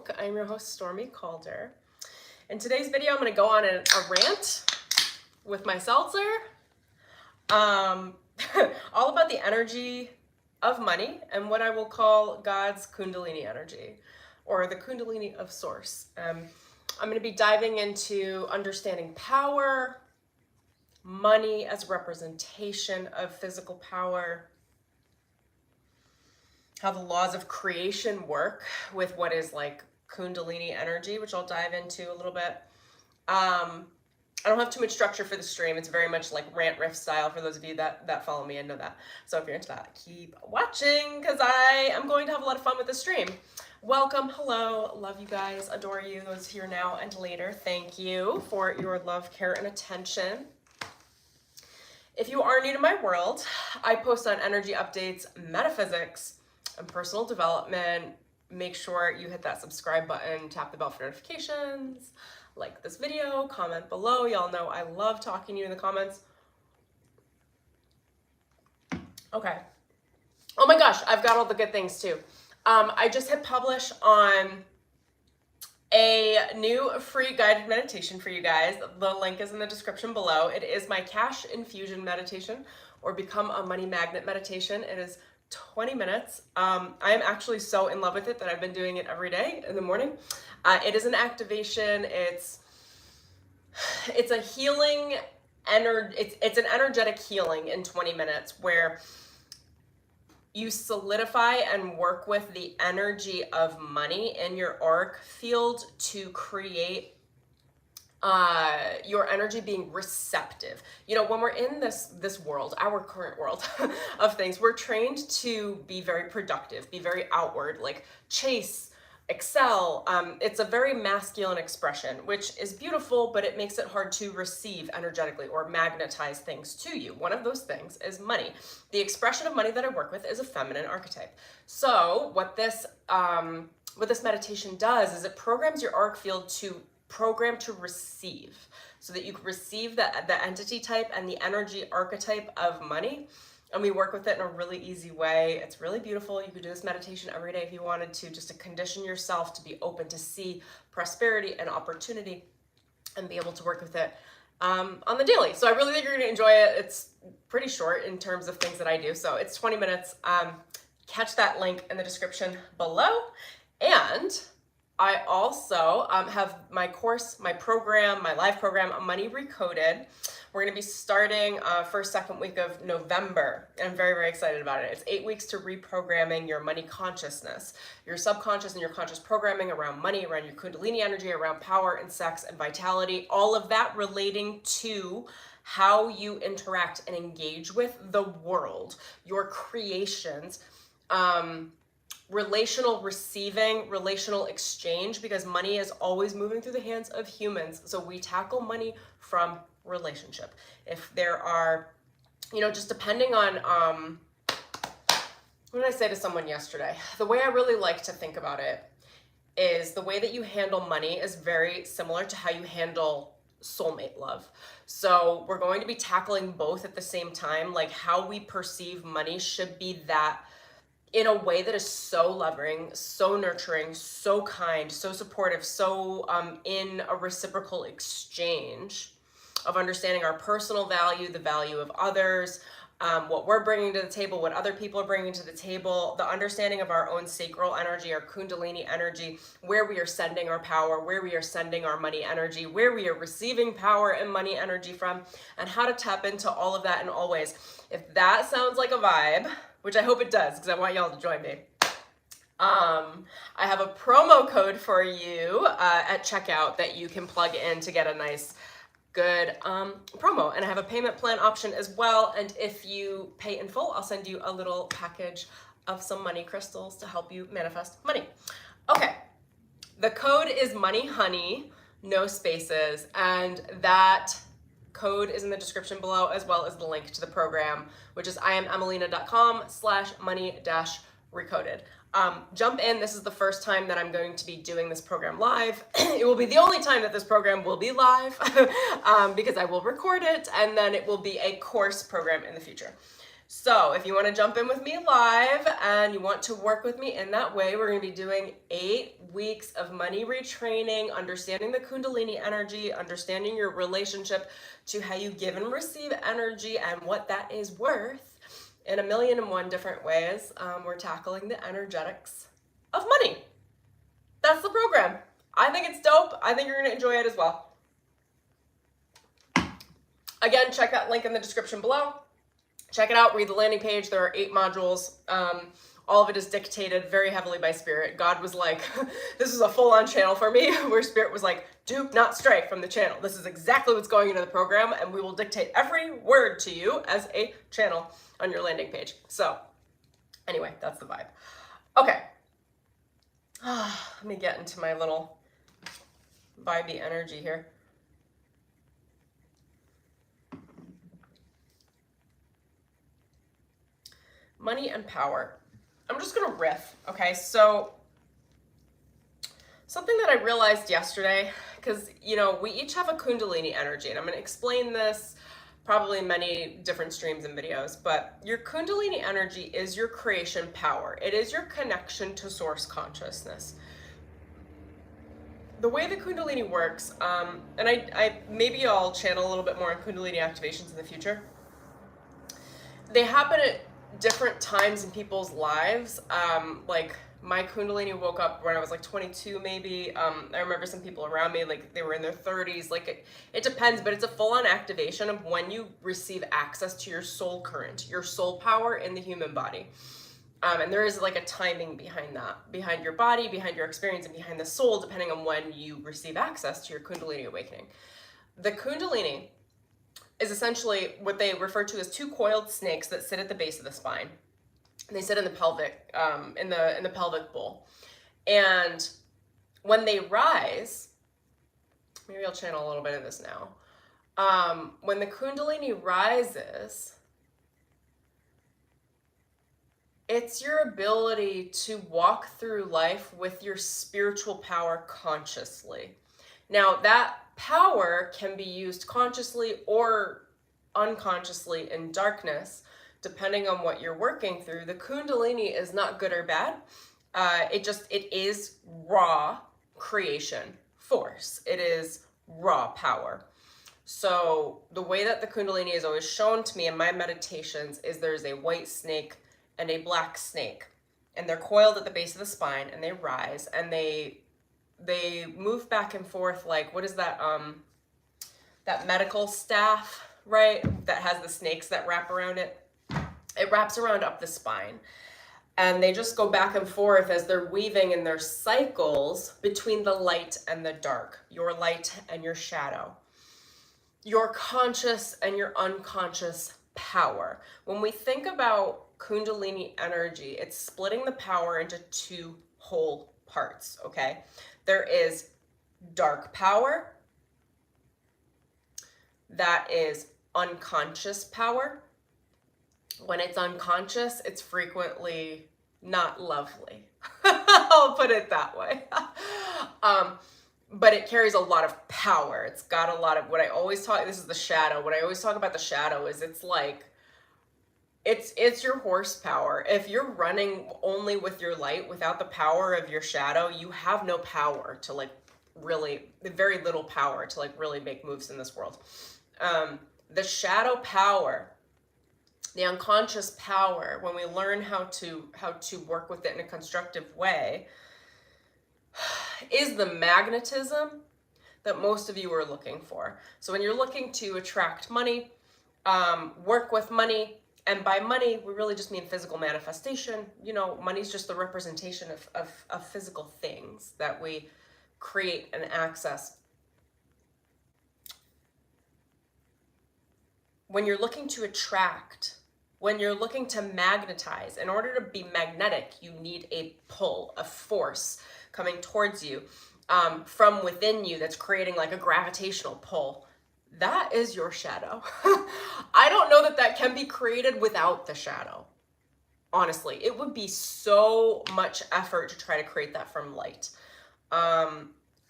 Woke. I'm your host, Stormy Calder. In today's video, I'm going to go on a rant with my seltzer. All about the energy of money and what I will call God's Kundalini energy, or the Kundalini of Source. I'm going to be diving into understanding power, money as a representation of physical power, how the laws of creation work with what is like Kundalini energy, which I'll dive into a little bit. I don't have too much structure for the stream. It's very much like Rant, Riff style for those of you that follow me and know that. So if you're into that, keep watching because I am going to have a lot of fun with the stream. Welcome, hello, love you guys, adore you, those here now and later. Thank you for your love, care, and attention. If you are new to my world, I post on energy updates, metaphysics, and personal development. Make sure you hit that subscribe button, tap the bell for notifications, like this video, comment below. Y'all know I love talking to you in the comments. Okay. Oh my gosh, I've got all the good things too. I just hit publish on a new free guided meditation for you guys. The link is in the description below. It is my cash infusion meditation, or become a money magnet meditation. It is 20 minutes. I am actually so in love with it that I've been doing it every day in the morning. It is an activation. It's a healing it's an energetic healing in 20 minutes where you solidify and work with the energy of money in your auric field to create your energy being receptive. You know, when we're in this world, our current world of things, we're trained to be very productive, be very outward, like chase, excel. It's a very masculine expression, which is beautiful, but it makes it hard to receive energetically or magnetize things to you. One of those things is money. The expression of money that I work with is a feminine archetype. So what this meditation does is it programs your auric field to program to receive, so that you can receive the entity type and the energy archetype of money. And we work with it in a really easy way. It's really beautiful. You could do this meditation every day if you wanted to, just to condition yourself to be open to see prosperity and opportunity and be able to work with it on the daily. So I really think you're going to enjoy it. It's pretty short in terms of things that I do. So it's 20 minutes. Catch that link in the description below. And I also have my course, my program, my live program, Money Recoded. We're going to be starting first, second week of November. And I'm very, very excited about it. It's 8 weeks to reprogramming your money consciousness, your subconscious and your conscious programming around money, around your Kundalini energy, around power and sex and vitality, all of that relating to how you interact and engage with the world, your creations, relational receiving, relational exchange, because money is always moving through the hands of humans. So we tackle money from relationship. If there are, you know, just depending on, what did I say to someone yesterday? The way I really like to think about it is the way that you handle money is very similar to how you handle soulmate love. So we're going to be tackling both at the same time. Like how we perceive money should be that in a way that is so loving, so nurturing, so kind, so supportive, so in a reciprocal exchange of understanding our personal value, the value of others, what we're bringing to the table, what other people are bringing to the table, the understanding of our own sacral energy, our Kundalini energy, where we are sending our power, where we are sending our money energy, where we are receiving power and money energy from, and how to tap into all of that in all ways. If that sounds like a vibe, which I hope it does, because I want y'all to join me. I have a promo code for you at checkout that you can plug in to get a nice, good promo. And I have a payment plan option as well. And if you pay in full, I'll send you a little package of some money crystals to help you manifest money. Okay, the code is Money Honey, no spaces, and that code is in the description below, as well as the link to the program, which is iamemmelina.com/money-recoded. Jump in. This is the first time that I'm going to be doing this program live. It will be the only time that this program will be live because I will record it, and then it will be a course program in the future. So if you want to jump in with me live and you want to work with me in that way, we're going to be doing 8 weeks of money retraining, understanding the Kundalini energy, understanding your relationship to how you give and receive energy and what that is worth in 1,000,001 different ways. We're tackling the energetics of money. That's the program. I think it's dope. I think you're going to enjoy it as well. Again, check that link in the description below. Check it out, read the landing page. There are 8 modules. All of it is dictated very heavily by Spirit. God was like, this is a full-on channel for me, where Spirit was like, do not stray from the channel. This is exactly what's going into the program, and we will dictate every word to you as a channel on your landing page. So anyway, that's the vibe. Okay. Let me get into my little vibey energy here. Money and power. I'm just gonna riff, okay? So something that I realized yesterday, because we each have a Kundalini energy, and I'm gonna explain this probably in many different streams and videos, but your Kundalini energy is your creation power. It is your connection to source consciousness. The way the Kundalini works, and I maybe I'll channel a little bit more on Kundalini activations in the future. They happen at different times in people's lives. Like my Kundalini woke up when I was like 22 maybe. I remember some people around me, like they were in their 30s. Like it depends, but it's a full-on activation of when you receive access to your soul current, your soul power in the human body. And there is like a timing behind that, behind your body, behind your experience, and behind the soul, depending on when you receive access to your Kundalini awakening. The Kundalini is essentially what they refer to as 2 coiled snakes that sit at the base of the spine. They sit in the pelvic, in the pelvic bowl. And when they rise, maybe I'll channel a little bit of this now. When the Kundalini rises, it's your ability to walk through life with your spiritual power consciously. Now, that power can be used consciously or unconsciously in darkness, depending on what you're working through. The Kundalini is not good or bad. It is raw creation force. It is raw power. So the way that the Kundalini is always shown to me in my meditations is there's a white snake and a black snake, and they're coiled at the base of the spine, and they rise, and they move back and forth like, what is that, that medical staff, right? That has the snakes that wrap around it. It wraps around up the spine. And they just go back and forth as they're weaving in their cycles between the light and the dark, your light and your shadow, your conscious and your unconscious power. When we think about Kundalini energy, it's splitting the power into 2 whole parts, okay? There is dark power, that is unconscious power. When it's unconscious, it's frequently not lovely. I'll put it that way. But it carries a lot of power. It's got a lot of, what I always talk, this is the shadow. What I always talk about the shadow is it's like, it's your horsepower. If you're running only with your light without the power of your shadow, you have no power to like really, very little power to like really make moves in this world. The shadow power, the unconscious power, when we learn how to work with it in a constructive way, is the magnetism that most of you are looking for. So when you're looking to attract money, work with money, and by money, we really just mean physical manifestation. Money's just the representation of physical things that we create and access. When you're looking to attract, when you're looking to magnetize, in order to be magnetic, you need a pull, a force coming towards you from within you that's creating like a gravitational pull. That is your shadow. I don't know that can be created without the shadow. Honestly, it would be so much effort to try to create that from light.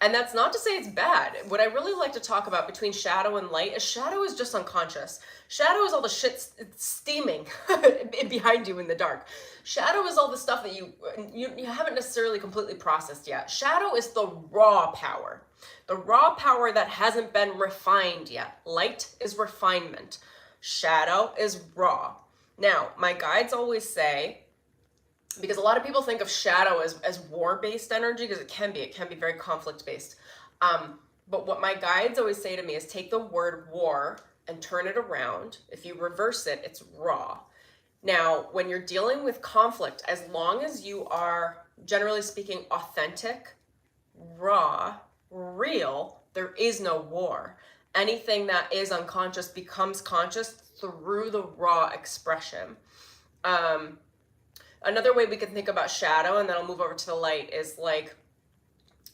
And that's not to say it's bad. What I really like to talk about between shadow and light is shadow is just unconscious. Shadow is all the shit steaming behind you in the dark. Shadow is all the stuff that you haven't necessarily completely processed yet. Shadow is the raw power. The raw power that hasn't been refined yet. Light is refinement. Shadow is raw. Now, my guides always say, because a lot of people think of shadow as war-based energy, because it can be very conflict-based. But what my guides always say to me is take the word war and turn it around. If you reverse it, it's raw. Now, when you're dealing with conflict, as long as you are, generally speaking, authentic, raw, real, there is no war. Anything that is unconscious becomes conscious through the raw expression. Another way we can think about shadow, and then I'll move over to the light, is like,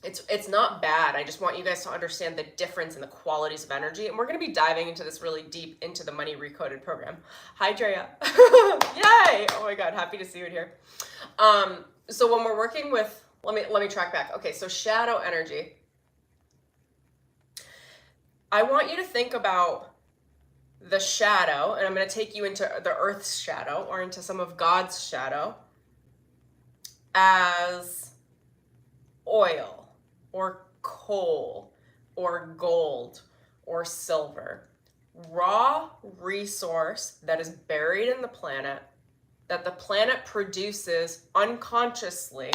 it's not bad. I just want you guys to understand the difference in the qualities of energy. And we're going to be diving into this really deep into the Money Recoded program. Hi, Drea. Yay! Oh my God, happy to see you here. So when we're working with, let me track back. Okay, so shadow energy. I want you to think about the shadow, and I'm going to take you into the earth's shadow or into some of God's shadow as oil or coal or gold or silver. Raw resource that is buried in the planet, that the planet produces unconsciously,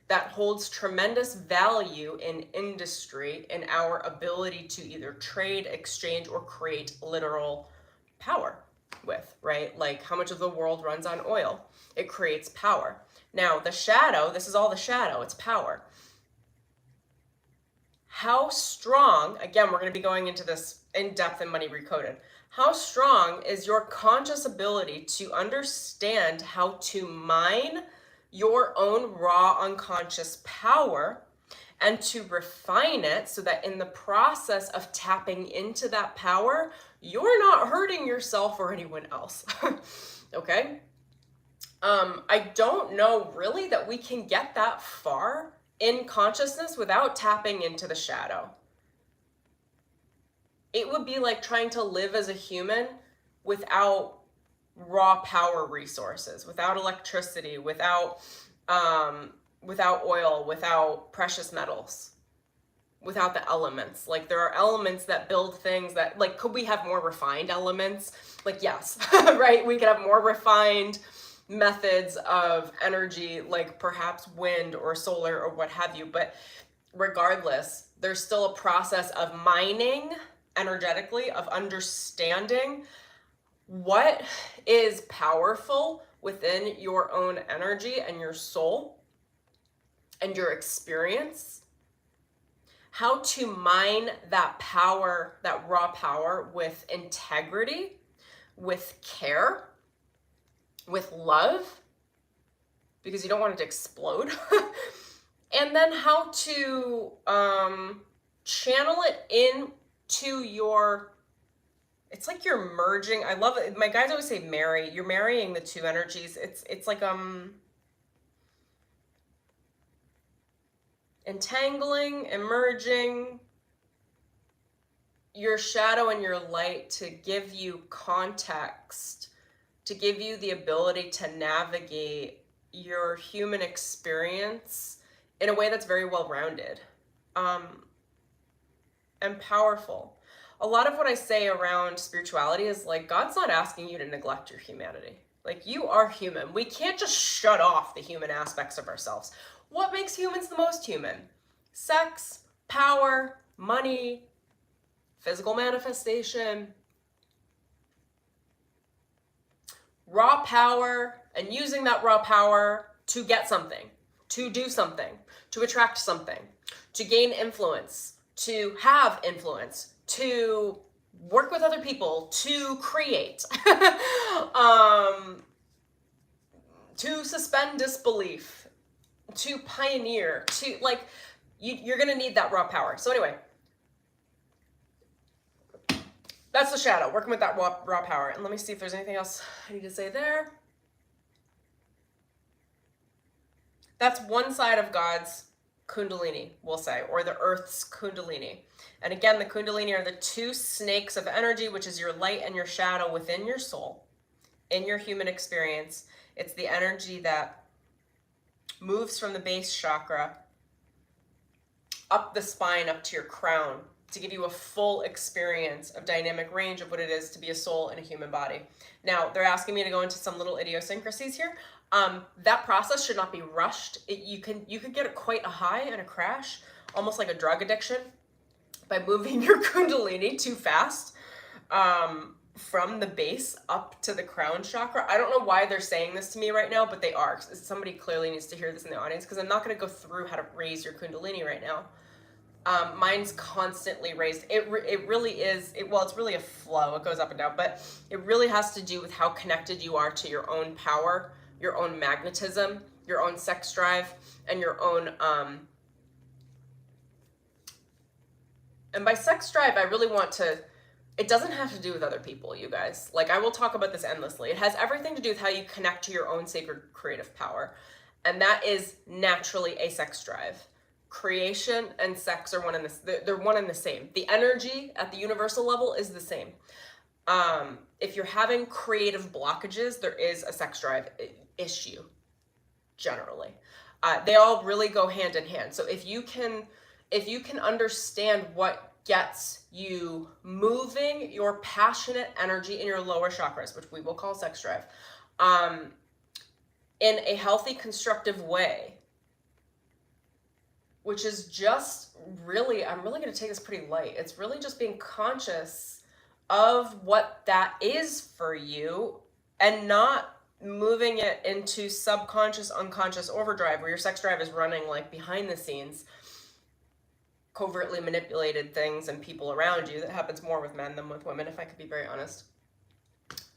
that holds tremendous value in industry, in our ability to either trade, exchange, or create literal power with, right? Like how much of the world runs on oil. It creates power. Now, the shadow, this is all the shadow, it's power. How strong, again, we're going to be going into this in depth in Money Recoded. How strong is your conscious ability to understand how to mine your own raw unconscious power and to refine it so that in the process of tapping into that power, you're not hurting yourself or anyone else. Okay? I don't know really that we can get that far in consciousness without tapping into the shadow. It would be like trying to live as a human without raw power resources, without electricity, without oil, without precious metals, without the elements. Like there are elements that build things that, like, could we have more refined elements? Like, yes, right? We could have more refined methods of energy, like perhaps wind or solar or what have you. But regardless, there's still a process of mining energetically, of understanding what is powerful within your own energy and your soul and your experience, how to mine that power, that raw power, with integrity, with care, with love, because you don't want it to explode. And then how to channel it into your, it's like you're merging. I love it. My guys always say marry. You're marrying the two energies. It's like entangling, emerging your shadow and your light to give you context, to give you the ability to navigate your human experience in a way that's very well-rounded and powerful. A lot of what I say around spirituality is like, God's not asking you to neglect your humanity. Like, you are human. We can't just shut off the human aspects of ourselves. What makes humans the most human? Sex, power, money, physical manifestation, raw power, and using that raw power to get something, to do something, to attract something, to gain influence, to have influence, to work with other people, to create, to suspend disbelief, to pioneer, to, like, you're gonna need that raw power. So anyway, that's the shadow, working with that raw power. And let me see if there's anything else I need to say there. That's one side of God's Kundalini, we'll say, or the earth's Kundalini. And again, the Kundalini are the two snakes of energy, which is your light and your shadow within your soul, in your human experience. It's the energy that moves from the base chakra up the spine, up to your crown, to give you a full experience of dynamic range of what it is to be a soul in a human body. Now, they're asking me to go into some little idiosyncrasies here. That process should not be rushed. You could get quite a high and a crash, almost like a drug addiction, by moving your Kundalini too fast from the base up to the crown chakra. I don't know why they're saying this to me right now, but they are. Somebody clearly needs to hear this in the audience, because I'm not going to go through how to raise your Kundalini right now. Mine's constantly raised. It really is, well, it's really a flow. It goes up and down, but it really has to do with how connected you are to your own power, your own magnetism, your own sex drive, and your own, and by sex drive, I really want to, it doesn't have to do with other people, you guys. Like, I will talk about this endlessly. It has everything to do with how you connect to your own sacred creative power. And that is naturally a sex drive. Creation and sex are one and they're one and the same. The energy at the universal level is the same. If you're having creative blockages, there is a sex drive issue, generally. They all really go hand in hand. So if you can understand what gets you moving your passionate energy in your lower chakras, which we will call sex drive, in a healthy, constructive way, which is just really, I'm really going to take this pretty light. It's really just being conscious of what that is for you and not moving it into subconscious, unconscious overdrive where your sex drive is running like behind the scenes, covertly manipulated things and people around you. That happens more with men than with women, if I could be very honest.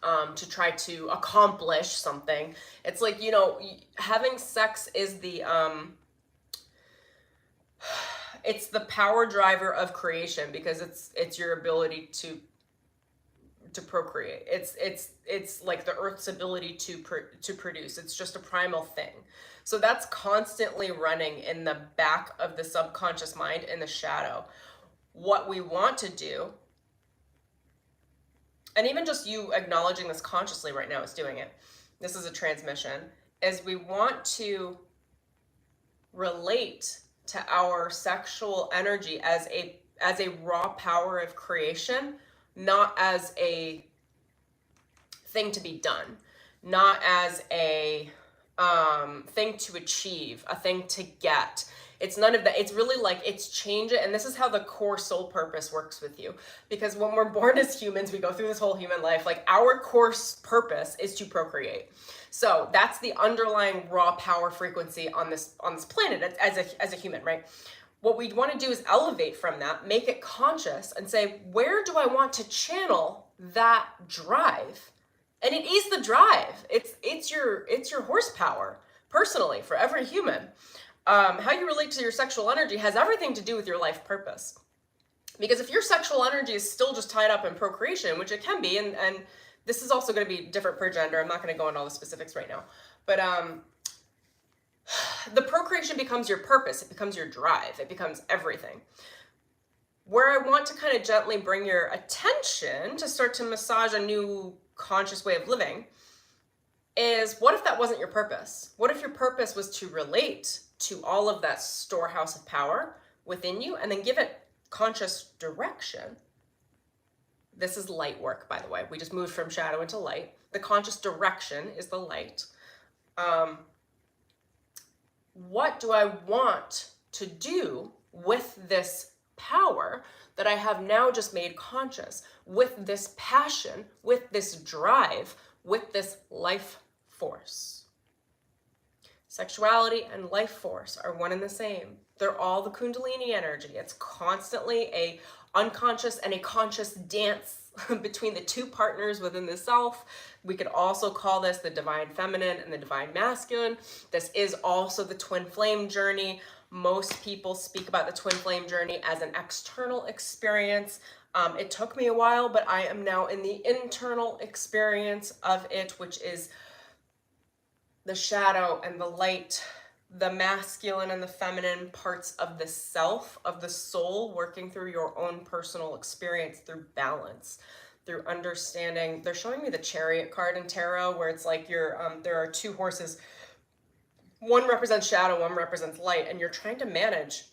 To try to accomplish something. It's like, you know, having sex is the, it's the power driver of creation, because it's your ability to procreate. It's like the earth's ability to produce. It's just a primal thing. So that's constantly running in the back of the subconscious mind, in the shadow. What we want to do, and even just you acknowledging this consciously right now is doing it. This is a transmission, is we want to relate to our sexual energy as a raw power of creation, not as a thing to be done, not as a thing to achieve, a thing to get. It's none of that. It's really like, it's change it. And this is how the core soul purpose works with you. Because when we're born as humans, we go through this whole human life, like our core purpose is to procreate. So that's the underlying raw power frequency on this planet as a human, right? What we want to do is elevate from that, make it conscious, and say, where do I want to channel that drive? And it is the drive. It's your horsepower, personally, for every human. How you relate to your sexual energy has everything to do with your life purpose. Because if your sexual energy is still just tied up in procreation, which it can be, and this is also going to be different per gender. I'm not going to go into all the specifics right now. But the procreation becomes your purpose. It becomes your drive. It becomes everything. Where I want to kind of gently bring your attention to start to massage a new conscious way of living is, what if that wasn't your purpose? What if your purpose was to relate to all of that storehouse of power within you and then give it conscious direction? This is light work, by the way. We just moved from shadow into light. The conscious direction is the light. What do I want to do with this power that I have now just made conscious, with this passion, with this drive, with this life force? Sexuality and life force are one and the same. They're all the Kundalini energy. It's constantly a unconscious and a conscious dance between the two partners within the self. We could also call this the divine feminine and the divine masculine. This is also the twin flame journey. Most people speak about the twin flame journey as an external experience. It took me a while, but I am now in the internal experience of it, which is the shadow and the light the masculine and the feminine parts of the self, of the soul, working through your own personal experience through balance, through understanding. They're showing me the Chariot card in tarot, where it's like there are two horses. One represents shadow, one represents light, and you're trying to manage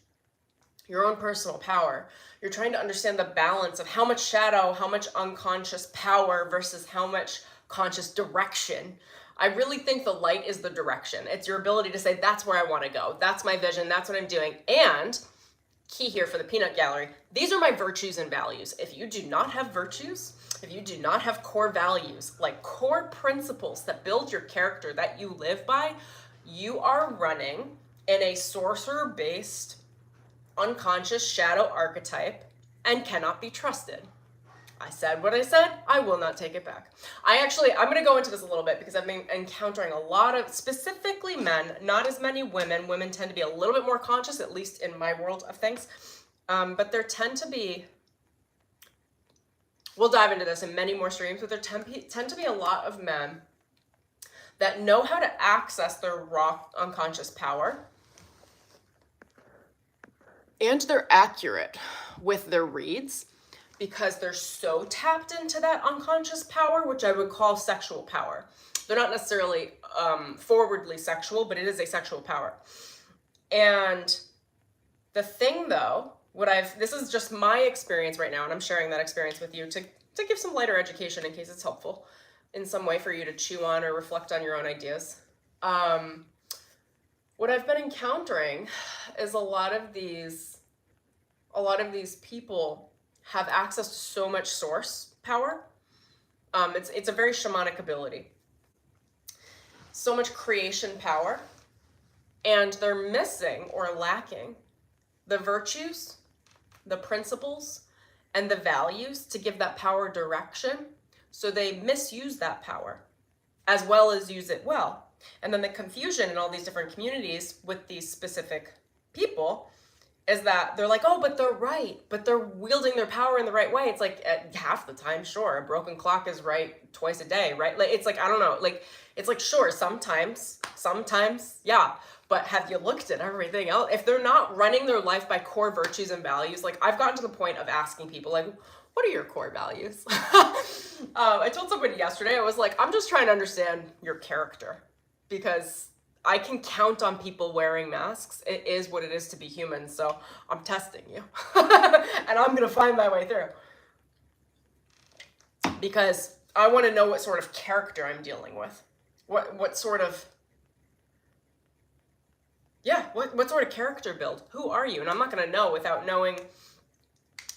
your own personal power. You're trying to understand the balance of how much shadow, how much unconscious power versus how much conscious direction. I really think the light is the direction. It's your ability to say, that's where I want to go. That's my vision. That's what I'm doing. And key here for the peanut gallery, these are my virtues and values. If you do not have virtues, if you do not have core values, like core principles that build your character that you live by, you are running in a sorcerer-based, unconscious shadow archetype and cannot be trusted. I said what I said, I will not take it back. I'm going to go into this a little bit because I've been encountering a lot of, specifically men, not as many women. Women tend to be a little bit more conscious, at least in my world of things. But there tend to be, we'll dive into this in many more streams, but there tend to be a lot of men that know how to access their raw unconscious power. And they're accurate with their reads because they're so tapped into that unconscious power, which I would call sexual power. They're not necessarily forwardly sexual, but it is a sexual power. And the thing though, this is just my experience right now, and I'm sharing that experience with you to give some lighter education in case it's helpful in some way for you to chew on or reflect on your own ideas. What I've been encountering is a lot of these people have access to so much source power. It's a very shamanic ability. So much creation power, and they're missing or lacking the virtues, the principles, and the values to give that power direction. So they misuse that power as well as use it well. And then the confusion in all these different communities with these specific people is that they're like, oh, but they're right, but they're wielding their power in the right way. It's like half the time, sure, a broken clock is right twice a day, right? Like, it's like, I don't know, like, it's like, sure, sometimes, yeah, but have you looked at everything else? If they're not running their life by core virtues and values, like I've gotten to the point of asking people, like, what are your core values? I told somebody yesterday, I was like, I'm just trying to understand your character, because I can count on people wearing masks. It is what it is to be human. So I'm testing you and I'm going to find my way through, because I want to know what sort of character I'm dealing with. What sort of, yeah, what sort of character build? Who are you? And I'm not going to know without knowing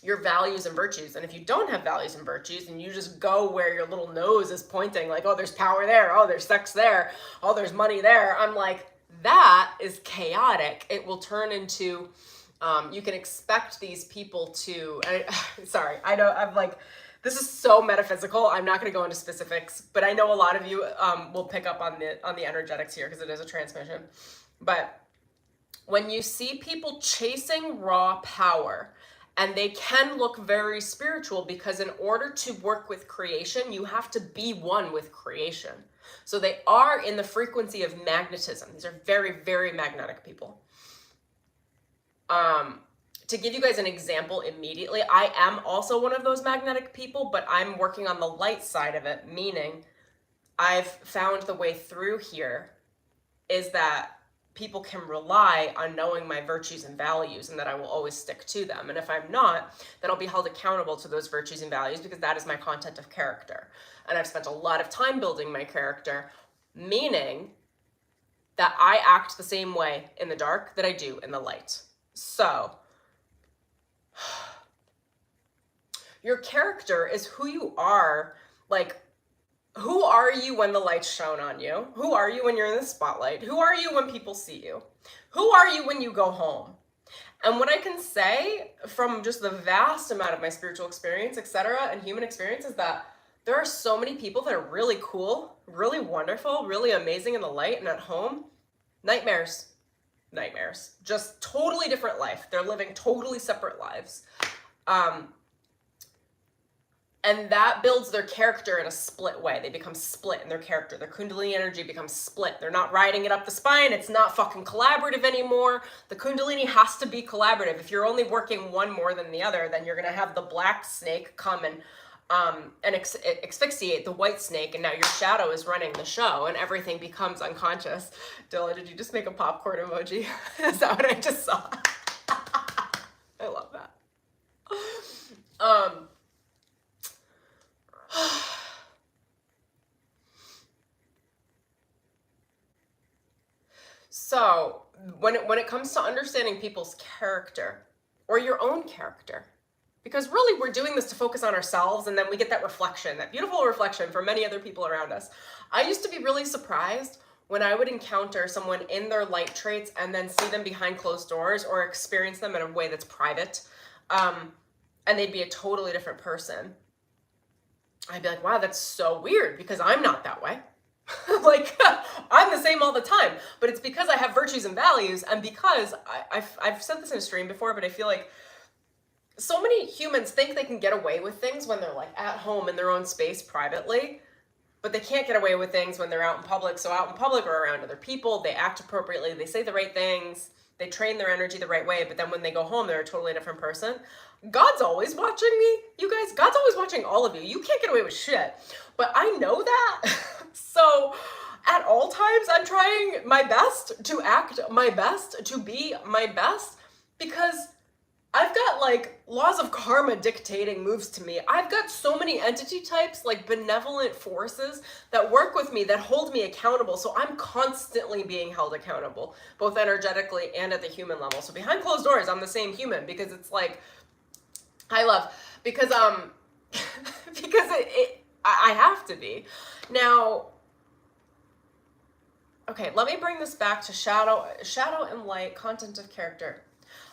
your values and virtues. And if you don't have values and virtues and you just go where your little nose is pointing, like, oh, there's power there, oh, there's sex there, oh, there's money there, I'm like, that is chaotic. It will turn into, you can expect these people to, sorry, I know I'm like, this is so metaphysical. I'm not going to go into specifics, but I know a lot of you will pick up on the energetics here because it is a transmission. But when you see people chasing raw power, and they can look very spiritual, because in order to work with creation, you have to be one with creation. So they are in the frequency of magnetism. These are very, very magnetic people. To give you guys an example immediately, I am also one of those magnetic people, but I'm working on the light side of it, meaning I've found the way through here is that people can rely on knowing my virtues and values, and that I will always stick to them. And if I'm not, then I'll be held accountable to those virtues and values, because that is my content of character. And I've spent a lot of time building my character, meaning that I act the same way in the dark that I do in the light. So your character is who you are. Like, who are you when the light's shown on you? Who are you when you're in the spotlight? Who are you when people see you? Who are you when you go home? And what I can say from just the vast amount of my spiritual experience, etc., and human experience, is that there are so many people that are really cool, really wonderful, really amazing in the light, and at home, nightmares. Just totally different life. They're living totally separate lives. And that builds their character in a split way. They become split in their character. Their Kundalini energy becomes split. They're not riding it up the spine. It's not fucking collaborative anymore. The Kundalini has to be collaborative. If you're only working one more than the other, then you're going to have the black snake come and asphyxiate the white snake, and now your shadow is running the show, and everything becomes unconscious. Dylan, did you just make a popcorn emoji? Is that what I just saw? I love that. So when it comes to understanding people's character, or your own character, because really we're doing this to focus on ourselves, and then we get that reflection, that beautiful reflection from many other people around us. I used to be really surprised when I would encounter someone in their light traits and then see them behind closed doors or experience them in a way that's private, and they'd be a totally different person. I'd be like, wow, that's so weird, because I'm not that way. Like, I'm the same all the time, but it's because I have virtues and values, and because I've said this in a stream before, but I feel like so many humans think they can get away with things when they're like at home in their own space privately, but they can't get away with things when they're out in public. So out in public or around other people, they act appropriately, they say the right things, they train their energy the right way, but then when they go home, they're a totally different person. God's always watching me, you guys. God's always watching all of you. You can't get away with shit, but I know that. So at all times, I'm trying my best to act my best, to be my best, because I've got like laws of karma dictating moves to me. I've got so many entity types, like benevolent forces that work with me, that hold me accountable. So I'm constantly being held accountable, both energetically and at the human level. So behind closed doors, I'm the same human, because it's like, I love, because because I have to be. Now, okay, let me bring this back to shadow and light, content of character.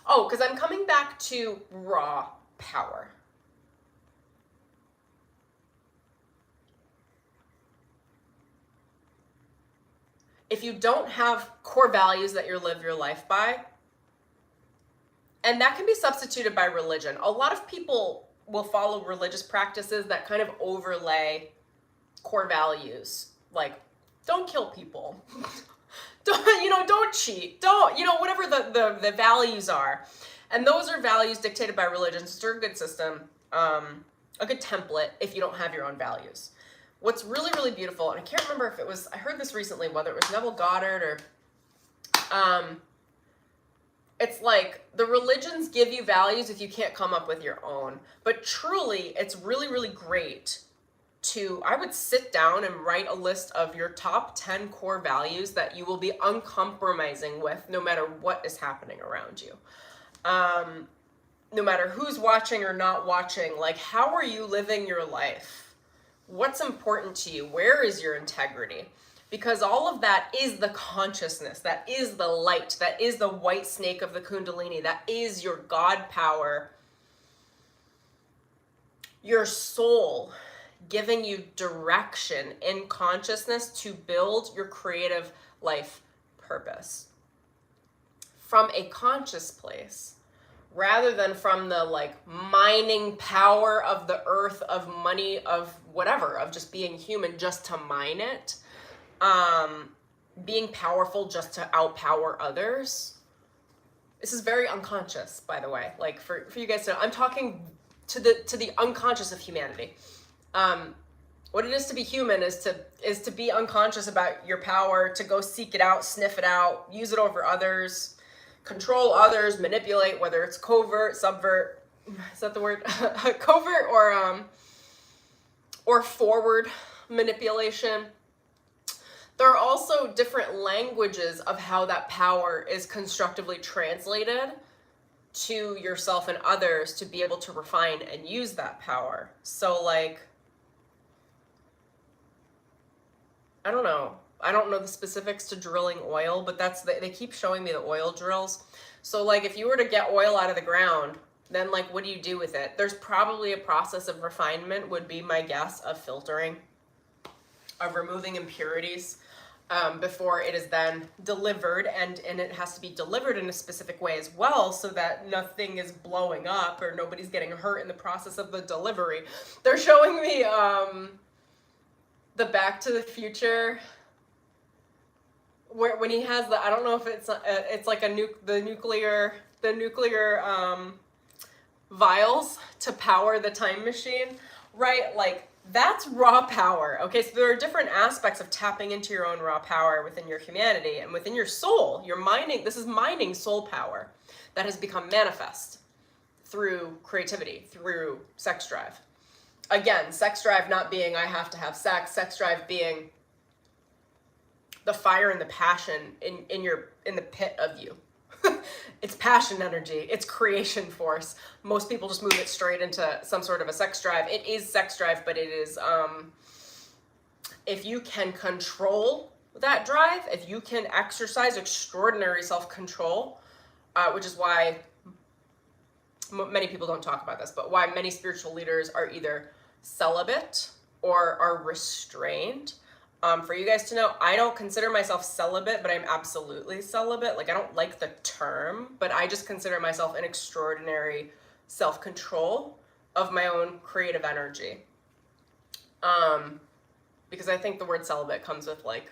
Oh, because I'm coming back to raw power. If you don't have core values that you live your life by, and that can be substituted by religion. A lot of people will follow religious practices that kind of overlay core values, like don't kill people. Don't cheat, don't, whatever the values are. And those are values dictated by religion. So it's a good system, a good template if you don't have your own values. What's really, really beautiful, and I can't remember if it was, I heard this recently, whether it was Neville Goddard or, it's like the religions give you values if you can't come up with your own. But truly, it's really, really great I would sit down and write a list of your top 10 core values that you will be uncompromising with no matter what is happening around you. No matter who's watching or not watching, like, how are you living your life? What's important to you? Where is your integrity? Because all of that is the consciousness, that is the light, that is the white snake of the Kundalini, that is your God power, your soul giving you direction in consciousness to build your creative life purpose from a conscious place, rather than from the like mining power of the earth, of money, of whatever, of just being human just to mine it, being powerful just to outpower others. This is very unconscious, by the way, like for you guys to know. I'm talking to the unconscious of humanity. What it is to be human is to be unconscious about your power, to go seek it out, sniff it out, use it over others, control others, manipulate, whether it's covert, subvert, is that the word? Covert or forward manipulation. There are also different languages of how that power is constructively translated to yourself and others to be able to refine and use that power. So like, I don't know the specifics to drilling oil, but they keep showing me the oil drills. So like if you were to get oil out of the ground, then like what do you do with it? There's probably a process of refinement, would be my guess, of filtering, of removing impurities. before it is then delivered, and it has to be delivered in a specific way as well, so that nothing is blowing up or nobody's getting hurt in the process of the delivery. They're showing me the Back to the Future, where when he has the, I don't know if it's like the nuclear vials to power the time machine, right? Like, that's raw power. Okay, so there are different aspects of tapping into your own raw power within your humanity and within your soul. You're mining, this is mining soul power that has become manifest through creativity, through sex drive. Again, sex drive not being I have to have sex drive being the fire and the passion in the pit of you. It's passion energy, it's creation force. Most people just move it straight into some sort of a sex drive. It is sex drive, but it is, if you can control that drive, if you can exercise extraordinary self-control, which is why many people don't talk about this, but why many spiritual leaders are either celibate or are restrained. For you guys to know, I don't consider myself celibate, but I'm absolutely celibate. Like, I don't like the term, but I just consider myself an extraordinary self-control of my own creative energy. Because I think the word celibate comes with, like,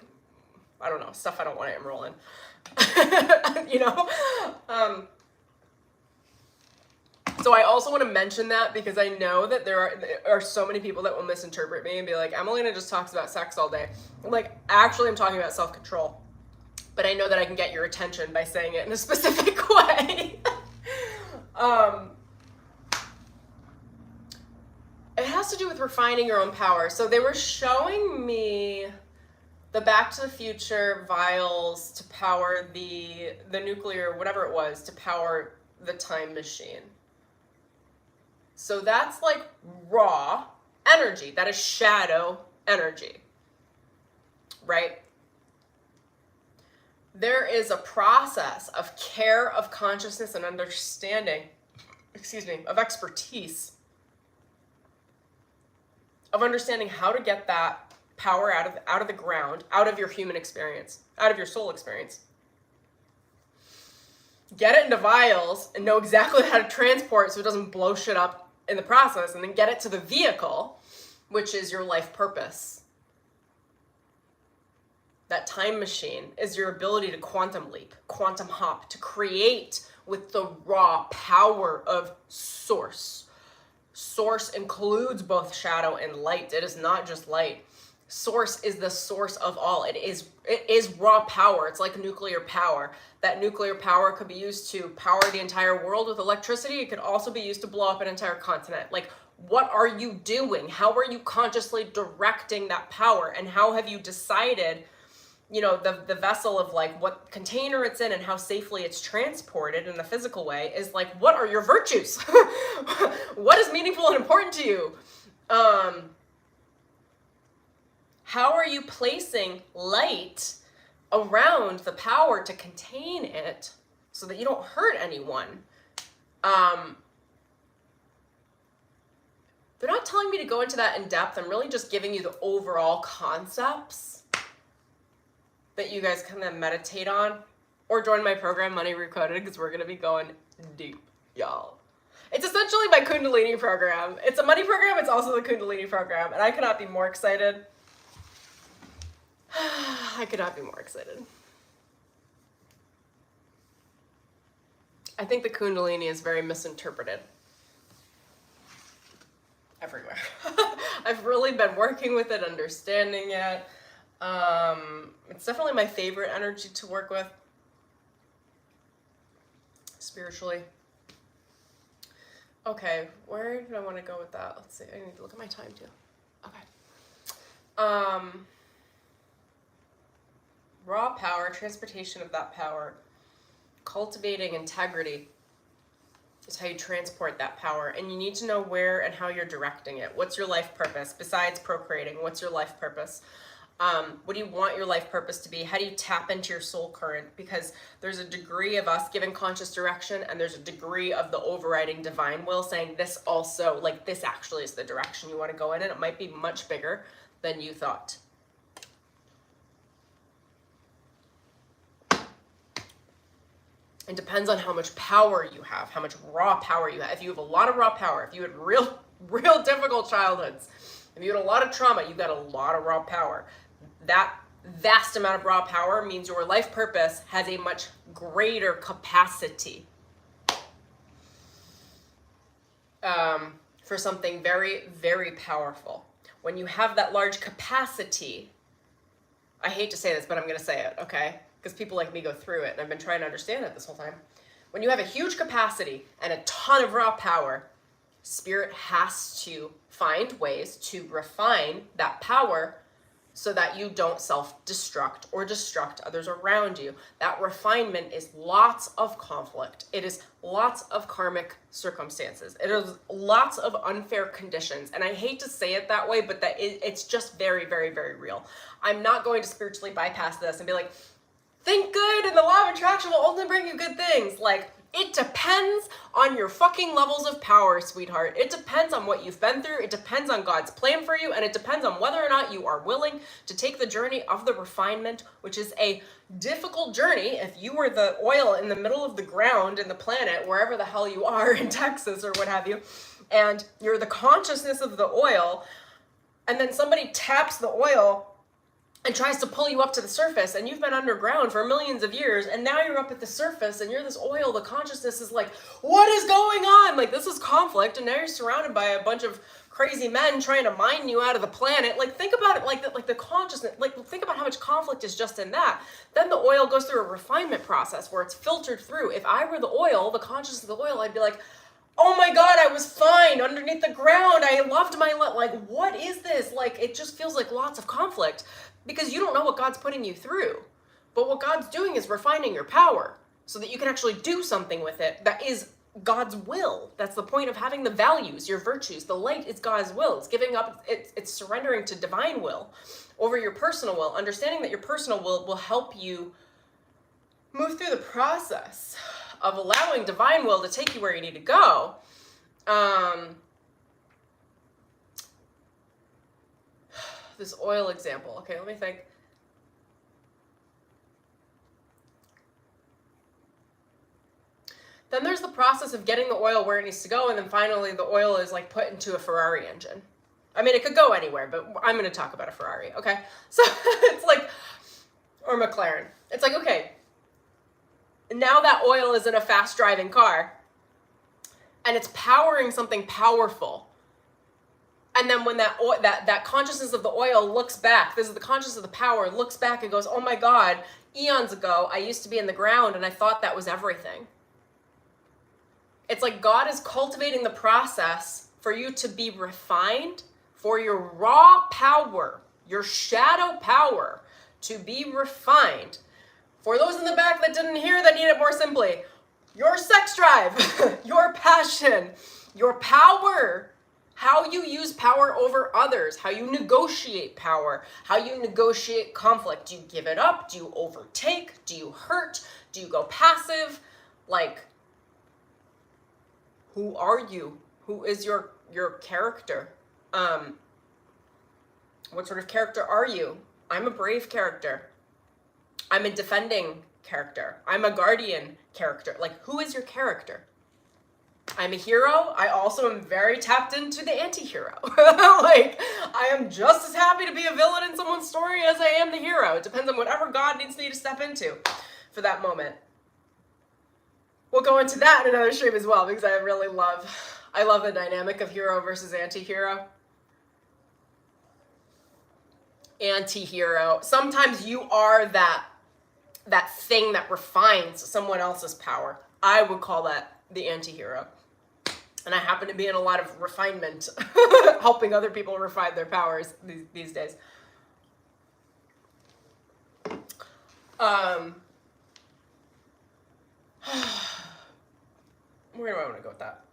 I don't know, stuff I don't want to enroll in. You know? So I also want to mention that because I know that there are so many people that will misinterpret me and be like, Emelina just talks about sex all day. I'm like, actually, I'm talking about self-control. But I know that I can get your attention by saying it in a specific way. It has to do with refining your own power. So they were showing me the Back to the Future vials to power the nuclear, whatever it was, to power the time machine. So that's like raw energy. That is shadow energy, right? There is a process of care, of consciousness, and understanding, of expertise, of understanding how to get that power out of the ground, out of your human experience, out of your soul experience. Get it into vials and know exactly how to transport so it doesn't blow shit up in the process, and then get it to the vehicle, which is your life purpose. That time machine is your ability to quantum leap, quantum hop, to create with the raw power of source. Source includes both shadow and light. It is not just light. Source is the source of all. It is raw power. It's like nuclear power. That nuclear power could be used to power the entire world with electricity. It could also be used to blow up an entire continent. Like, what are you doing? How are you consciously directing that power? And how have you decided, you know, the vessel of like what container it's in and how safely it's transported in the physical way is like, what are your virtues? What is meaningful and important to you? How are you placing light around the power to contain it so that you don't hurt anyone? They're not telling me to go into that in depth. I'm really just giving you the overall concepts that you guys can then meditate on, or join my program, Money Recoded, because we're going to be going deep, y'all. It's essentially my Kundalini program. It's a money program. It's also the Kundalini program. And I cannot be more excited. I could not be more excited. I think the Kundalini is very misinterpreted everywhere. I've really been working with it, understanding it. It's definitely my favorite energy to work with spiritually. Okay, where did I want to go with that? Let's see. I need to look at my time too. Okay. Raw power, transportation of that power, cultivating integrity is how you transport that power. And you need to know where and how you're directing it. What's your life purpose? Besides procreating, what's your life purpose? What do you want your life purpose to be? How do you tap into your soul current? Because there's a degree of us giving conscious direction, and there's a degree of the overriding divine will saying this also, like this actually is the direction you want to go in, and it might be much bigger than you thought. It depends on how much power you have, how much raw power you have. If you have a lot of raw power, if you had real difficult childhoods, if you had a lot of trauma, you've got a lot of raw power. That vast amount of raw power means your life purpose has a much greater capacity for something very, very powerful. When you have that large capacity, I hate to say this, but I'm going to say it, okay? Because people like me go through it, and I've been trying to understand it this whole time. When you have a huge capacity and a ton of raw power, Spirit has to find ways to refine that power so that you don't self-destruct or destruct others around you. That refinement is lots of conflict. It is lots of karmic circumstances. It is lots of unfair conditions. And I hate to say it that way, but it's just very, very, very real. I'm not going to spiritually bypass this and be like, think good and the law of attraction will only bring you good things. Like, it depends on your fucking levels of power, sweetheart. It depends on what you've been through. It depends on God's plan for you. And it depends on whether or not you are willing to take the journey of the refinement, which is a difficult journey. If you were the oil in the middle of the ground in the planet, wherever the hell you are in Texas or what have you, and you're the consciousness of the oil, and then somebody taps the oil and tries to pull you up to the surface, and you've been underground for millions of years, and now you're up at the surface, and you're this oil, the consciousness is like, what is going on? Like, this is conflict, and now you're surrounded by a bunch of crazy men trying to mine you out of the planet. Like, think about it like the consciousness, like, think about how much conflict is just in that. Then the oil goes through a refinement process where it's filtered through. If I were the oil, the consciousness of the oil, I'd be like, oh my God, I was fine underneath the ground. I loved my life. Like, what is this? Like, it just feels like lots of conflict. Because you don't know what God's putting you through. But what God's doing is refining your power so that you can actually do something with it that is God's will. That's the point of having the values, your virtues. The light is God's will. It's giving up, it's surrendering to divine will over your personal will. Understanding that your personal will help you move through the process of allowing divine will to take you where you need to go. This oil example. Okay, let me think. Then there's the process of getting the oil where it needs to go, and then finally the oil is like put into a Ferrari engine. I mean, it could go anywhere, but I'm going to talk about a Ferrari, okay? So it's like, or McLaren. It's like, okay, now that oil is in a fast driving car, and it's powering something powerful. And then when that consciousness of the oil looks back, this is the consciousness of the power, looks back and goes, oh my God, eons ago, I used to be in the ground and I thought that was everything. It's like God is cultivating the process for you to be refined, for your raw power, your shadow power to be refined. For those in the back that didn't hear, that need it more simply, your sex drive, your passion, your power, how you use power over others, how you negotiate power, how you negotiate conflict. Do you give it up? Do you overtake? Do you hurt? Do you go passive? Like, who are you? Who is your character? What sort of character are you? I'm a brave character. I'm a defending character. I'm a guardian character. Like, who is your character? I'm a hero. I also am very tapped into the anti-hero. Like, I am just as happy to be a villain in someone's story as I am the hero. It depends on whatever God needs me to step into for that moment. We'll go into that in another stream as well, because I love the dynamic of hero versus anti-hero. Anti-hero. Sometimes you are that thing that refines someone else's power. I would call that the anti-hero. And I happen to be in a lot of refinement, helping other people refine their powers these days. Where do I want to go with that?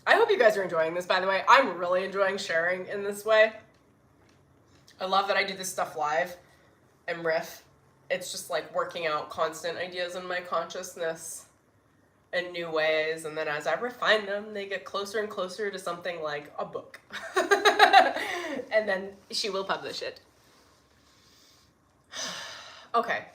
I hope you guys are enjoying this, by the way. I'm really enjoying sharing in this way. I love that I do this stuff live and Riff. It's just like working out constant ideas in my consciousness in new ways. And then as I refine them, they get closer and closer to something like a book. And then she will publish it. Okay.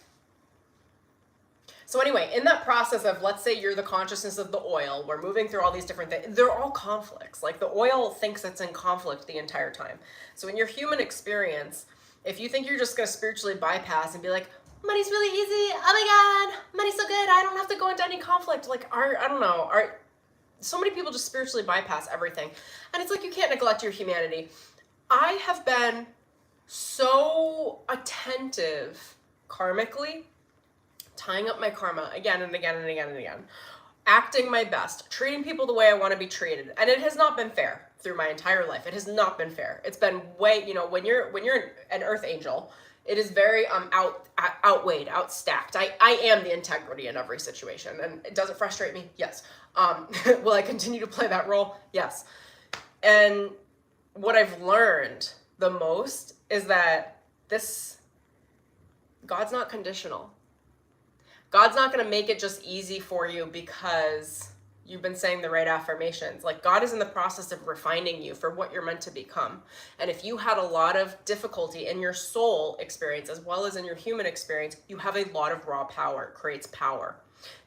So anyway, in that process of, let's say you're the consciousness of the oil, we're moving through all these different things. They're all conflicts. Like the oil thinks it's in conflict the entire time. So in your human experience, if you think you're just going to spiritually bypass and be like, money's really easy, oh my God, money's so good, I don't have to go into any conflict. Like, I don't know, so many people just spiritually bypass everything. And it's like, you can't neglect your humanity. I have been so attentive karmically, tying up my karma again and again and again and again, acting my best, treating people the way I want to be treated. And it has not been fair through my entire life. It has not been fair. It's been way, you know, when you're an earth angel, it is very outweighed, outstacked. I am the integrity in every situation. And does it frustrate me? Yes. Will I continue to play that role? Yes. And what I've learned the most is that God's not conditional. God's not going to make it just easy for you because you've been saying the right affirmations. Like, God is in the process of refining you for what you're meant to become. And if you had a lot of difficulty in your soul experience as well as in your human experience, you have a lot of raw power. It creates power.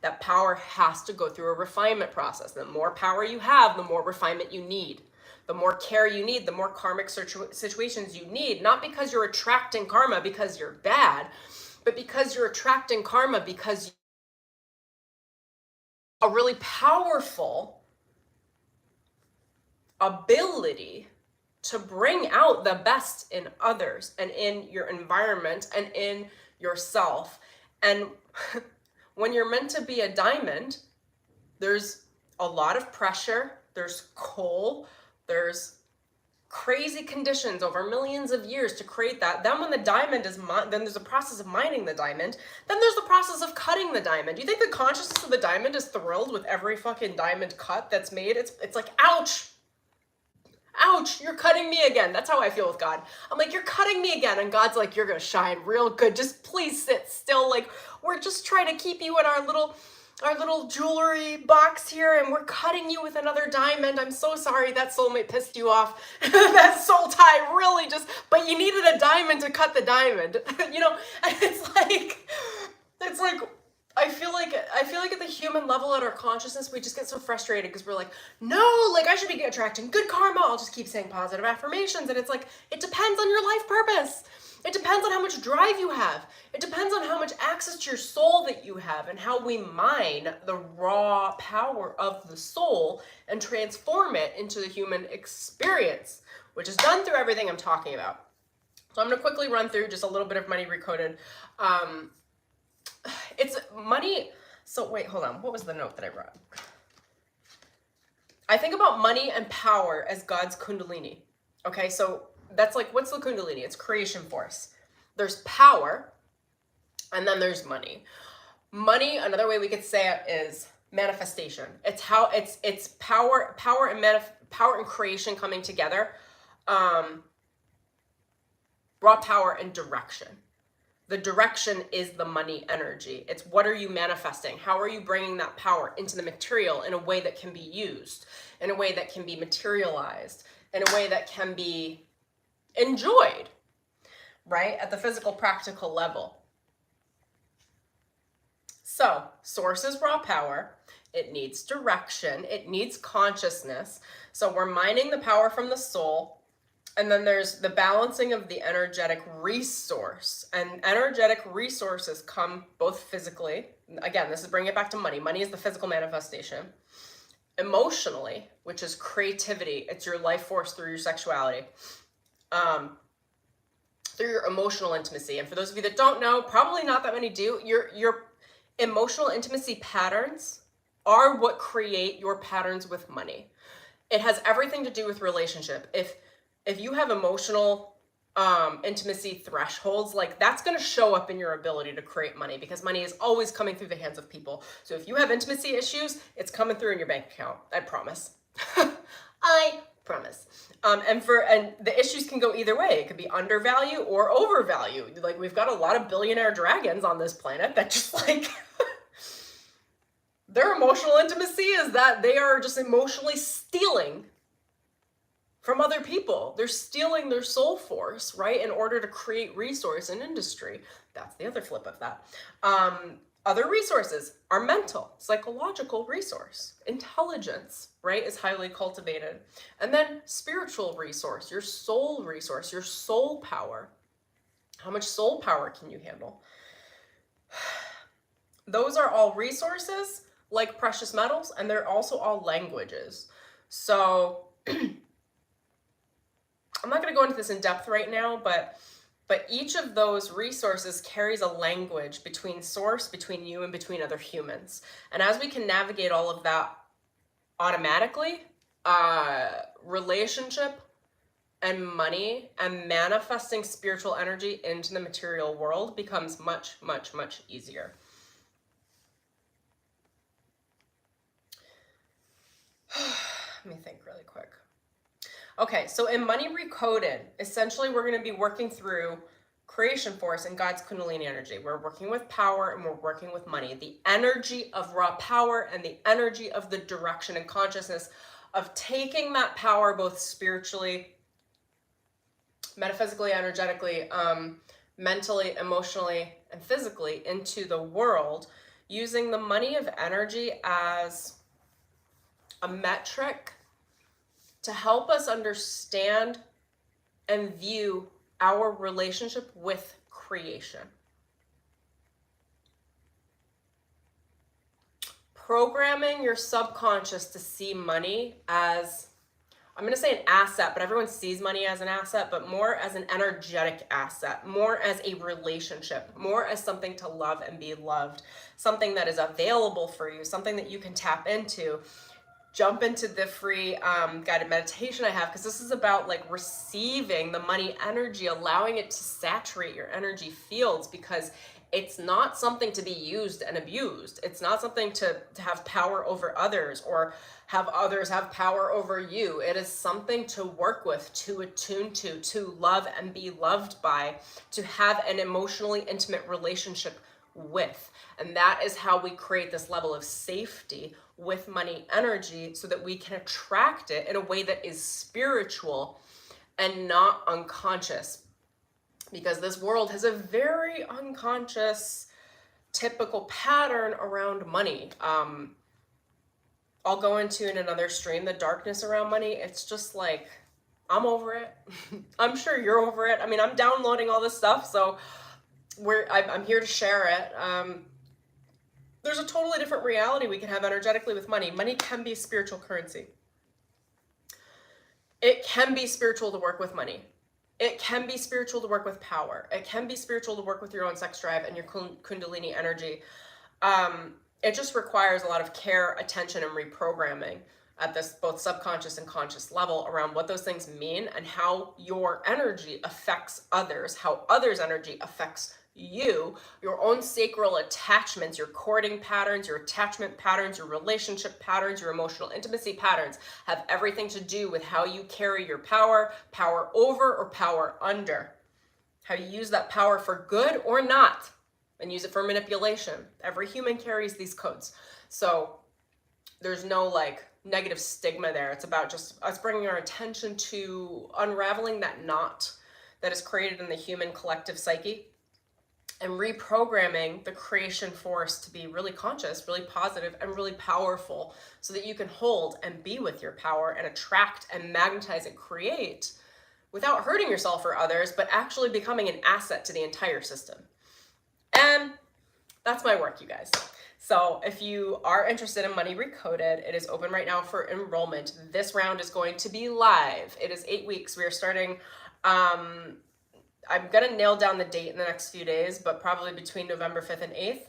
That power has to go through a refinement process. The more power you have, the more refinement you need. The more care you need, the more karmic situations you need. Not because you're attracting karma because you're bad, but because you're attracting karma because a really powerful ability to bring out the best in others and in your environment and in yourself. And when you're meant to be a diamond, there's a lot of pressure, there's coal, there's crazy conditions over millions of years to create that. Then when the diamond is then there's a process of mining the diamond. Then there's the process of cutting the diamond. You think the consciousness of the diamond is thrilled with every fucking diamond cut that's made? It's like, ouch. Ouch, you're cutting me again. That's how I feel with God. I'm like, you're cutting me again. And God's like, you're going to shine real good. Just please sit still. Like, we're just trying to keep you in our little jewelry box here, and we're cutting you with another diamond. I'm so sorry that soulmate pissed you off. That soul tie really but you needed a diamond to cut the diamond. You know, and it's like, I feel like at the human level, at our consciousness, we just get so frustrated because we're like, no, like I should be attracting good karma. I'll just keep saying positive affirmations. And it's like, it depends on your life purpose. It depends on how much drive you have. It depends on how much access to your soul that you have and how we mine the raw power of the soul and transform it into the human experience, which is done through everything I'm talking about. So I'm going to quickly run through just a little bit of money recoded. It's money. So wait, hold on. What was the note that I brought? I think about money and power as God's Kundalini. Okay, so that's like, what's the Kundalini? It's creation force. There's power, and then there's money. Money, another way we could say it is manifestation. It's how it's power and creation coming together. Raw power and direction. The direction is the money energy. It's what are you manifesting? How are you bringing that power into the material in a way that can be used, in a way that can be materialized, in a way that can be enjoyed, right? At the physical, practical level. So, source is raw power. It needs direction. It needs consciousness. So we're mining the power from the soul. And then there's the balancing of the energetic resource. And energetic resources come both physically. Again, this is bringing it back to money. Money is the physical manifestation. Emotionally, which is creativity. It's your life force through your sexuality. Through your emotional intimacy. And for those of you that don't know, probably not that many do, your emotional intimacy patterns are what create your patterns with money. It has everything to do with relationship. If you have emotional intimacy thresholds, like that's going to show up in your ability to create money, because money is always coming through the hands of people. So if you have intimacy issues, it's coming through in your bank account. I promise. I promise. And the issues can go either way. It could be undervalue or overvalue. Like, we've got a lot of billionaire dragons on this planet that just like their emotional intimacy is that they are just emotionally stealing from other people. They're stealing their soul force, right, in order to create resource and industry. That's the other flip of that. Other resources are mental, psychological resource. Intelligence, right, is highly cultivated. And then spiritual resource, your soul resource, your soul power. How much soul power can you handle? Those are all resources like precious metals, and they're also all languages. So I'm not going to go into this in depth right now, but each of those resources carries a language between source, between you, and between other humans. And as we can navigate all of that automatically, relationship and money and manifesting spiritual energy into the material world becomes much, much, much easier. Let me think really quick. Okay, so in Money Recoded, essentially we're going to be working through creation force and God's Kundalini energy. We're working with power and we're working with money. The energy of raw power and the energy of the direction and consciousness of taking that power both spiritually, metaphysically, energetically, mentally, emotionally, and physically into the world, using the money of energy as a metric to help us understand and view our relationship with creation. Programming your subconscious to see money as, I'm going to say an asset, but everyone sees money as an asset, but more as an energetic asset, more as a relationship, more as something to love and be loved, something that is available for you, something that you can tap into. Jump into the free guided meditation I have, because this is about like receiving the money energy, allowing it to saturate your energy fields, because it's not something to be used and abused. It's not something to have power over others or have others have power over you. It is something to work with, to attune to love and be loved by, to have an emotionally intimate relationship with. And that is how we create this level of safety with money energy, so that we can attract it in a way that is spiritual and not unconscious. Because this world has a very unconscious, typical pattern around money. I'll go into in another stream the darkness around money. It's just like, I'm over it. I'm sure you're over it. I mean, I'm downloading all this stuff, so I'm here to share it. There's a totally different reality we can have energetically with money. Money can be spiritual currency. It can be spiritual to work with money. It can be spiritual to work with power. It can be spiritual to work with your own sex drive and your Kundalini energy. It just requires a lot of care, attention, and reprogramming at this both subconscious and conscious level around what those things mean and how your energy affects others, how others' energy affects you, your own sacral attachments, your courting patterns, your attachment patterns, your relationship patterns, your emotional intimacy patterns have everything to do with how you carry your power, power over or power under, how you use that power for good or not, and use it for manipulation. Every human carries these codes. So there's no like negative stigma there. It's about just us bringing our attention to unraveling that knot that is created in the human collective psyche, and reprogramming the creation force to be really conscious, really positive, and really powerful, so that you can hold and be with your power and attract and magnetize and create without hurting yourself or others, but actually becoming an asset to the entire system. And that's my work, you guys. So if you are interested in Money Recoded, it is open right now for enrollment. This round is going to be live. It is 8 weeks. We are starting, I'm going to nail down the date in the next few days, but probably between November 5th and 8th.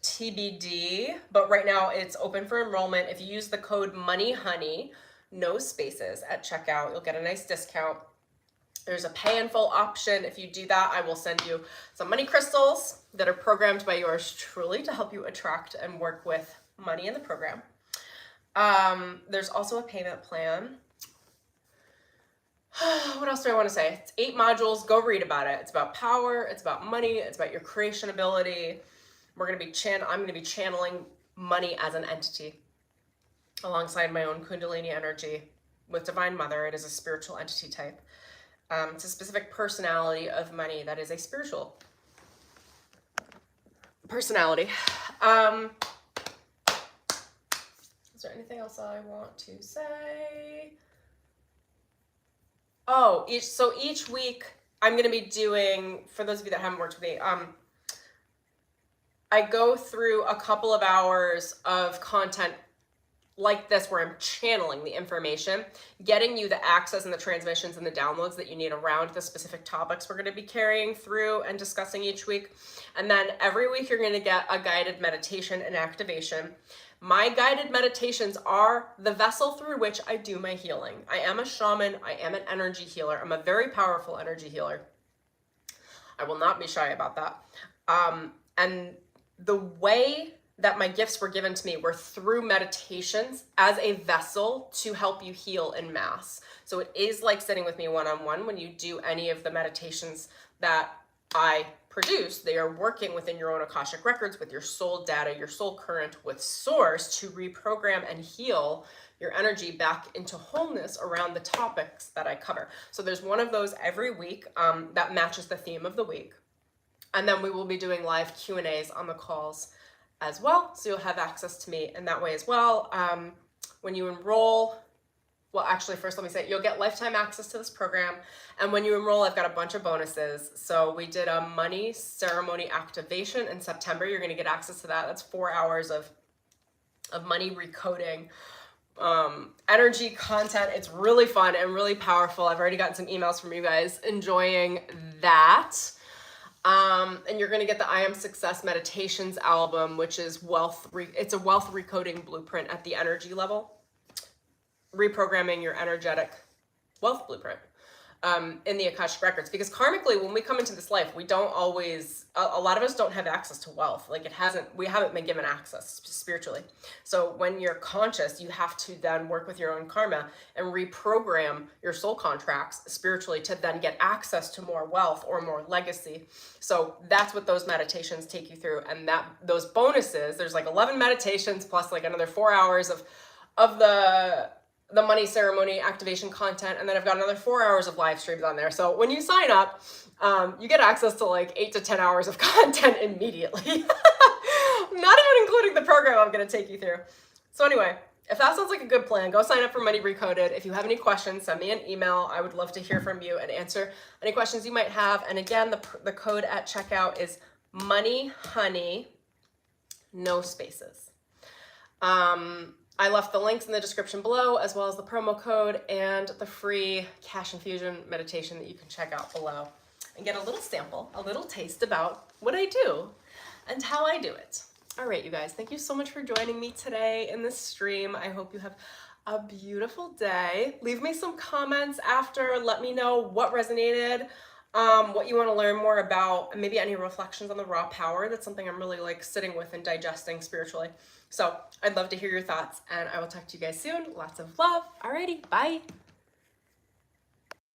TBD, but right now it's open for enrollment. If you use the code MONEYHONEY, no spaces, at checkout, you'll get a nice discount. There's a pay in full option. If you do that, I will send you some money crystals that are programmed by yours truly to help you attract and work with money in the program. There's also a payment plan. What else do I want to say? It's 8 modules. Go read about it. It's about power. It's about money. It's about your creation ability. I'm going to be channeling money as an entity alongside my own Kundalini energy with Divine Mother. It is a spiritual entity type. It's a specific personality of money that is a spiritual personality. Is there anything else I want to say? Oh, each week I'm going to be doing, for those of you that haven't worked with me, I go through a couple of hours of content like this where I'm channeling the information, getting you the access and the transmissions and the downloads that you need around the specific topics we're going to be carrying through and discussing each week. And then every week you're going to get a guided meditation and activation. My guided meditations are the vessel through which I do my healing. I am a shaman. I am an energy healer. I'm a very powerful energy healer. I will not be shy about that. And the way that my gifts were given to me were through meditations as a vessel to help you heal in mass. So it is like sitting with me one-on-one when you do any of the meditations that I produce. They are working within your own Akashic records with your soul data, your soul current with source to reprogram and heal your energy back into wholeness around the topics that I cover. So there's one of those every week that matches the theme of the week. And then we will be doing live Q&As on the calls as well. So you'll have access to me in that way as well. When you enroll, well, actually, first let me say, you'll get lifetime access to this program. And when you enroll, I've got a bunch of bonuses. So we did a money ceremony activation in September. You're going to get access to that. That's 4 hours of money recoding, energy content. It's really fun and really powerful. I've already gotten some emails from you guys enjoying that. And you're going to get the I Am Success Meditations album, which is it's a wealth recoding blueprint at the energy level, reprogramming your energetic wealth blueprint in the Akashic records. Because karmically, when we come into this life, we don't always, a lot of us don't have access to wealth. Like we haven't been given access spiritually. So when you're conscious, you have to then work with your own karma and reprogram your soul contracts spiritually to then get access to more wealth or more legacy. So that's what those meditations take you through. And those bonuses, there's like 11 meditations plus like another 4 hours of the money ceremony activation content, and then I've got another 4 hours of live streams on there. So when you sign up, you get access to like 8 to 10 hours of content immediately. Not even including the program I'm going to take you through. So anyway, if that sounds like a good plan, go sign up for Money Recoded. If you have any questions, send me an email. I would love to hear from you and answer any questions you might have. And again, the code at checkout is MONEYHONEY, no spaces. I left the links in the description below, as well as the promo code and the free cash infusion meditation that you can check out below and get a little sample, a little taste about what I do and how I do it. All right, you guys, thank you so much for joining me today in this stream. I hope you have a beautiful day. Leave me some comments after. Let me know what resonated, what you want to learn more about, and maybe any reflections on the raw power. That's something I'm really like sitting with and digesting spiritually. So I'd love to hear your thoughts, and I will talk to you guys soon. Lots of love. Alrighty, bye.